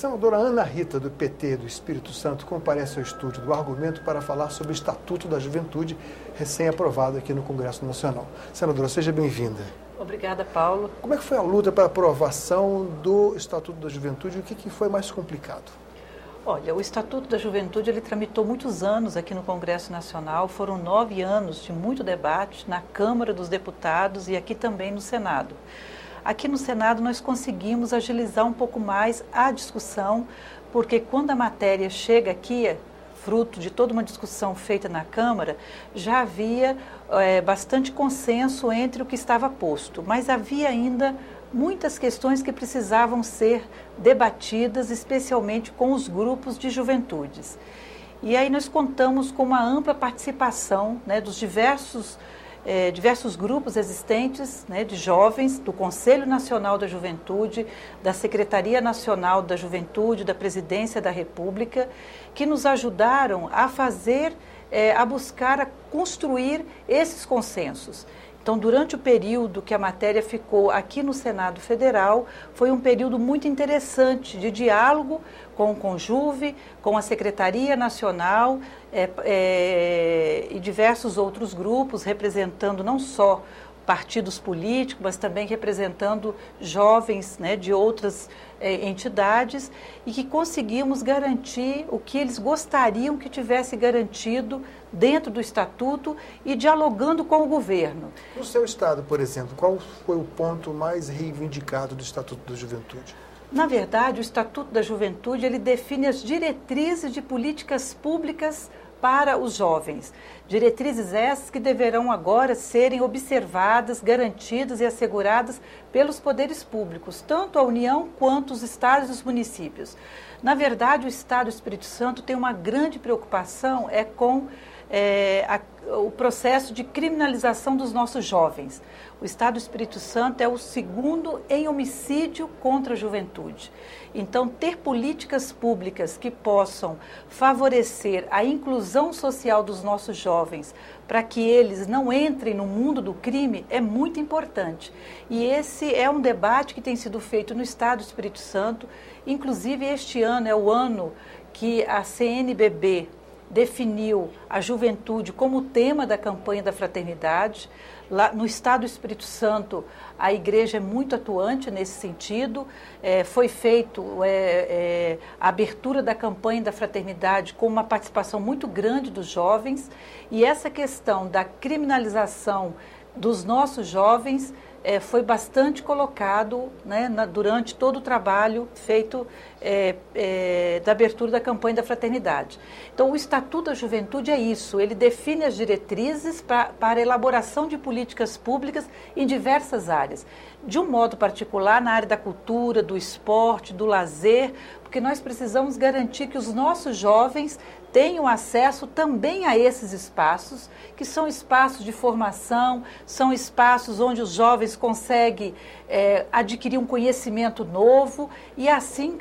senadora Ana Rita, do PT do Espírito Santo, comparece ao estúdio do Argumento para falar sobre o Estatuto da Juventude, recém-aprovado aqui no Congresso Nacional. Senadora, seja bem-vinda. Obrigada, Paulo. Como é que foi a luta para a aprovação do Estatuto da Juventude e o que foi mais complicado? Olha, o Estatuto da Juventude, ele tramitou muitos anos aqui no Congresso Nacional, foram 9 anos de muito debate na Câmara dos Deputados e aqui também no Senado. Aqui no Senado nós conseguimos agilizar um pouco mais a discussão, porque quando a matéria chega aqui, fruto de toda uma discussão feita na Câmara, já havia bastante consenso entre o que estava posto, mas havia ainda muitas questões que precisavam ser debatidas, especialmente com os grupos de juventudes. E aí nós contamos com uma ampla participação, né, dos diversos grupos existentes, né, de jovens, do Conselho Nacional da Juventude, da Secretaria Nacional da Juventude, da Presidência da República, que nos ajudaram a fazer, a buscar, a construir esses consensos. Então, durante o período que a matéria ficou aqui no Senado Federal, foi um período muito interessante de diálogo com o Conjuve, com a Secretaria Nacional e diversos outros grupos, representando não só partidos políticos, mas também representando jovens, né, de outras entidades, e que conseguimos garantir o que eles gostariam que tivesse garantido dentro do Estatuto e dialogando com o governo. No seu estado, por exemplo, qual foi o ponto mais reivindicado do Estatuto da Juventude? Na verdade, o Estatuto da Juventude, ele define as diretrizes de políticas públicas para os jovens. Diretrizes essas que deverão agora serem observadas, garantidas e asseguradas pelos poderes públicos, tanto a União quanto os estados e os municípios. Na verdade, o Estado do Espírito Santo tem uma grande preocupação com o processo de criminalização dos nossos jovens. O Estado do Espírito Santo é o segundo em homicídio contra a juventude. Então, ter políticas públicas que possam favorecer a inclusão social dos nossos jovens, para que eles não entrem no mundo do crime, é muito importante. E esse é um debate que tem sido feito no Estado do Espírito Santo. Inclusive, este ano é o ano que a CNBB definiu a juventude como tema da campanha da fraternidade. Lá no Estado do Espírito Santo, a igreja é muito atuante nesse sentido. Foi feito a abertura da campanha da fraternidade com uma participação muito grande dos jovens, e essa questão da criminalização dos nossos jovens foi bastante colocado, né, durante todo o trabalho feito da abertura da campanha da fraternidade. Então, o Estatuto da Juventude é isso, ele define as diretrizes para a elaboração de políticas públicas em diversas áreas. De um modo particular, na área da cultura, do esporte, do lazer, porque nós precisamos garantir que os nossos jovens tenham acesso também a esses espaços, que são espaços de formação, são espaços onde os jovens conseguem adquirir um conhecimento novo e assim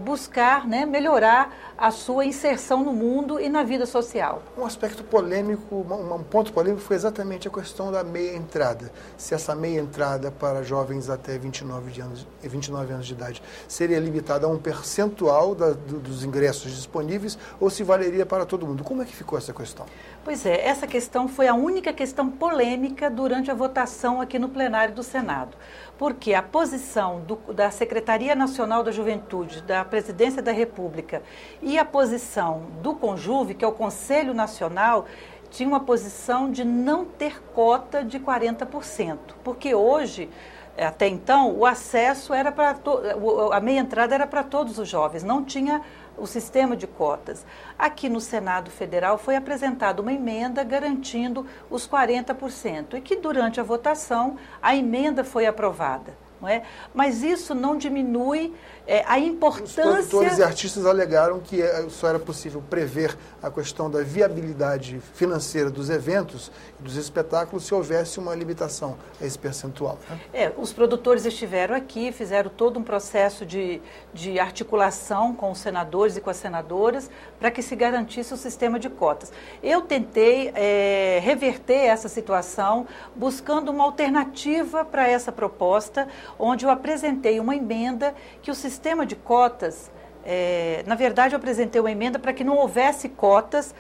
buscar, né, melhorar a sua inserção no mundo e na vida social. Um aspecto polêmico, um ponto polêmico foi exatamente a questão da meia entrada. Se essa meia entrada para jovens até 29 anos de idade seria limitada a um percentual dos ingressos disponíveis ou se valeria para todo mundo. Como é que ficou essa questão? Pois é, essa questão foi a única questão polêmica durante a votação aqui no plenário do Senado, porque a posição da Secretaria Nacional da Juventude, da Presidência da República e a posição do Conjuve, que é o Conselho Nacional, tinha uma posição de não ter cota de 40%, porque hoje, até então, o acesso era para a meia entrada era para todos os jovens, não tinha o sistema de cotas. Aqui no Senado Federal foi apresentada uma emenda garantindo os 40% e que durante a votação a emenda foi aprovada. Não é? Mas isso não diminui a importância... Os produtores e artistas alegaram que só era possível prever a questão da viabilidade financeira dos eventos e dos espetáculos se houvesse uma limitação a esse percentual. Né? Os produtores estiveram aqui, fizeram todo um processo de articulação com os senadores e com as senadoras para que se garantisse o sistema de cotas. Eu tentei reverter essa situação buscando uma alternativa para essa proposta, onde eu apresentei uma emenda que o sistema de cotas, na verdade eu apresentei uma emenda para que não houvesse cotas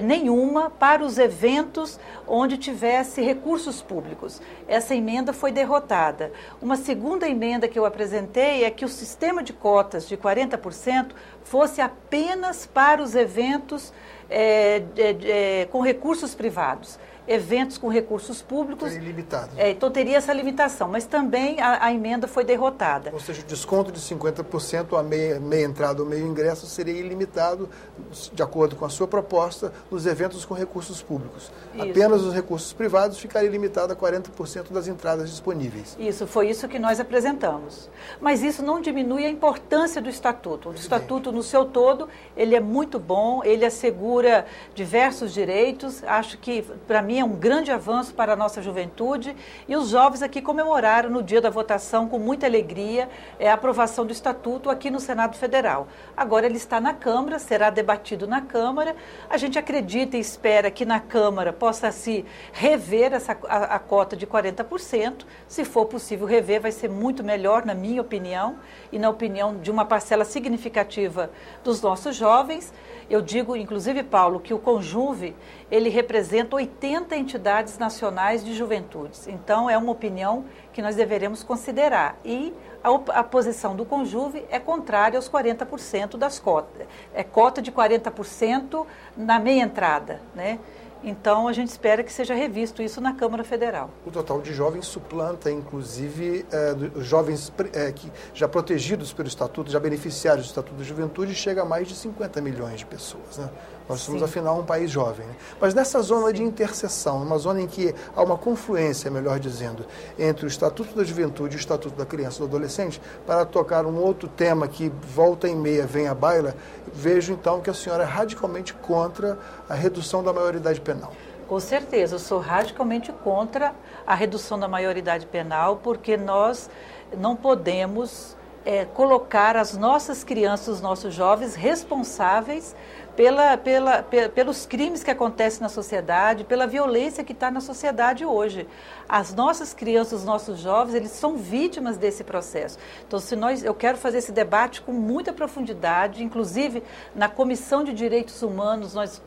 nenhuma para os eventos onde tivesse recursos públicos. Essa emenda foi derrotada. Uma segunda emenda que eu apresentei é que o sistema de cotas de 40% fosse apenas para os eventos com recursos privados. Eventos com recursos públicos. É ilimitado. Então teria essa limitação, mas também a emenda foi derrotada. Ou seja, o desconto de 50%, a meia entrada ou meio ingresso, seria ilimitado, de acordo com a sua proposta, nos eventos com recursos públicos. Isso. Apenas os recursos privados ficariam limitados a 40% das entradas disponíveis. Isso, foi isso que nós apresentamos. Mas isso não diminui a importância do Estatuto. O Estatuto, no seu todo, ele é muito bom, ele assegura diversos direitos. Acho que, para mim, é um grande avanço para a nossa juventude, e os jovens aqui comemoraram no dia da votação com muita alegria a aprovação do Estatuto aqui no Senado Federal. Agora ele está na Câmara, será debatido na Câmara. A gente acredita e espera que na Câmara possa se rever a cota de 40%. Se for possível rever, vai ser muito melhor, na minha opinião, e na opinião de uma parcela significativa dos nossos jovens. Eu digo, inclusive, Paulo, que o Conjuve, ele representa 80 entidades nacionais de juventudes. Então, é uma opinião que nós deveremos considerar. E a posição do Conjuve é contrária aos 40% das cotas. É cota de 40% na meia entrada, né? Então, a gente espera que seja revisto isso na Câmara Federal. O total de jovens suplanta, inclusive, os jovens que já protegidos pelo Estatuto, já beneficiários do Estatuto da Juventude, chega a mais de 50 milhões de pessoas, né? Nós somos, afinal, um país jovem, né? Mas nessa zona de interseção, uma zona em que há uma confluência, melhor dizendo, entre o Estatuto da Juventude e o Estatuto da Criança e do Adolescente, para tocar um outro tema que volta e meia vem à baila, vejo, então, que a senhora é radicalmente contra a redução da maioridade penal. Com certeza, eu sou radicalmente contra a redução da maioridade penal, porque nós não podemos colocar as nossas crianças, os nossos jovens responsáveis pelos crimes que acontecem na sociedade, pela violência que está na sociedade hoje. As nossas crianças, os nossos jovens, eles são vítimas desse processo. Então, eu quero fazer esse debate com muita profundidade, inclusive na Comissão de Direitos Humanos, nós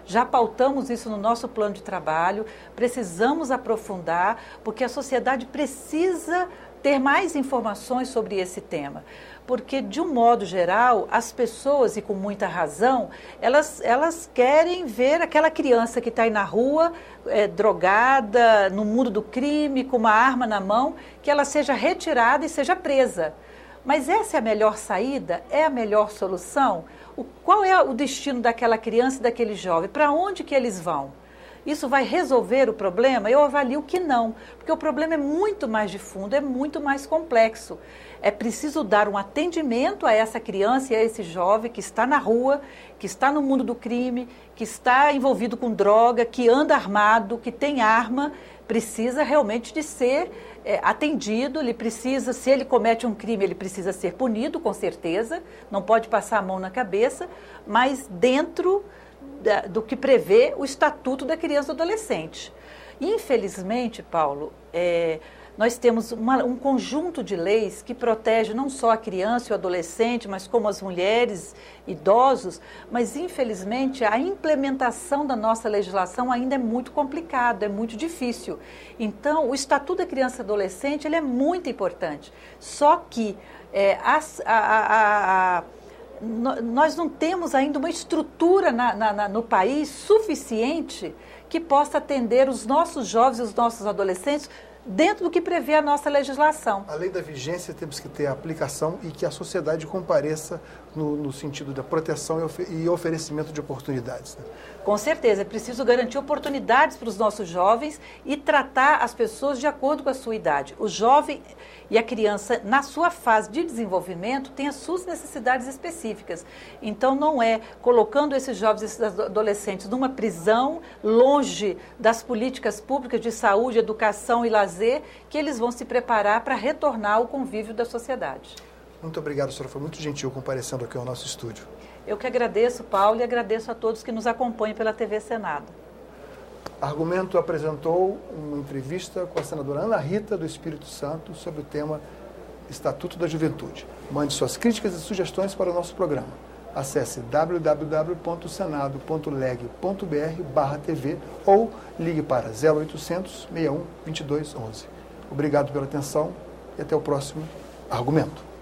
já pautamos isso no nosso plano de trabalho, precisamos aprofundar, porque a sociedade precisa ter mais informações sobre esse tema. Porque, de um modo geral, as pessoas, e com muita razão, elas querem ver aquela criança que está aí na rua, drogada, no mundo do crime, com uma arma na mão, que ela seja retirada e seja presa. Mas essa é a melhor saída? É a melhor solução? Qual é o destino daquela criança e daquele jovem? Para onde que eles vão? Isso vai resolver o problema? Eu avalio que não, porque o problema é muito mais de fundo, é muito mais complexo. É preciso dar um atendimento a essa criança e a esse jovem que está na rua, que está no mundo do crime, que está envolvido com droga, que anda armado, que tem arma, precisa realmente de ser atendido, ele precisa, se ele comete um crime, ele precisa ser punido, com certeza, não pode passar a mão na cabeça, mas dentro do que prevê o Estatuto da Criança e do Adolescente. Infelizmente, Paulo, nós temos um conjunto de leis que protege não só a criança e o adolescente, mas como as mulheres, idosos, mas infelizmente a implementação da nossa legislação ainda é muito complicada, é muito difícil. Então, o Estatuto da Criança e do Adolescente ele é muito importante, só que nós não temos ainda uma estrutura no país suficiente que possa atender os nossos jovens e os nossos adolescentes dentro do que prevê a nossa legislação. Além da vigência, temos que ter a aplicação e que a sociedade compareça no sentido da proteção e oferecimento de oportunidades, né? Com certeza, é preciso garantir oportunidades para os nossos jovens e tratar as pessoas de acordo com a sua idade. O jovem e a criança, na sua fase de desenvolvimento, tem as suas necessidades específicas. Então, não é colocando esses jovens, esses adolescentes numa prisão, longe das políticas públicas de saúde, educação e lazer, que eles vão se preparar para retornar ao convívio da sociedade. Muito obrigado, senhora. Foi muito gentil comparecendo aqui ao nosso estúdio. Eu que agradeço, Paulo, e agradeço a todos que nos acompanham pela TV Senado. Argumento apresentou uma entrevista com a senadora Ana Rita do Espírito Santo sobre o tema Estatuto da Juventude. Mande suas críticas e sugestões para o nosso programa. Acesse www.senado.leg.br/TV ou ligue para 0800 61 22 11. Obrigado pela atenção e até o próximo argumento.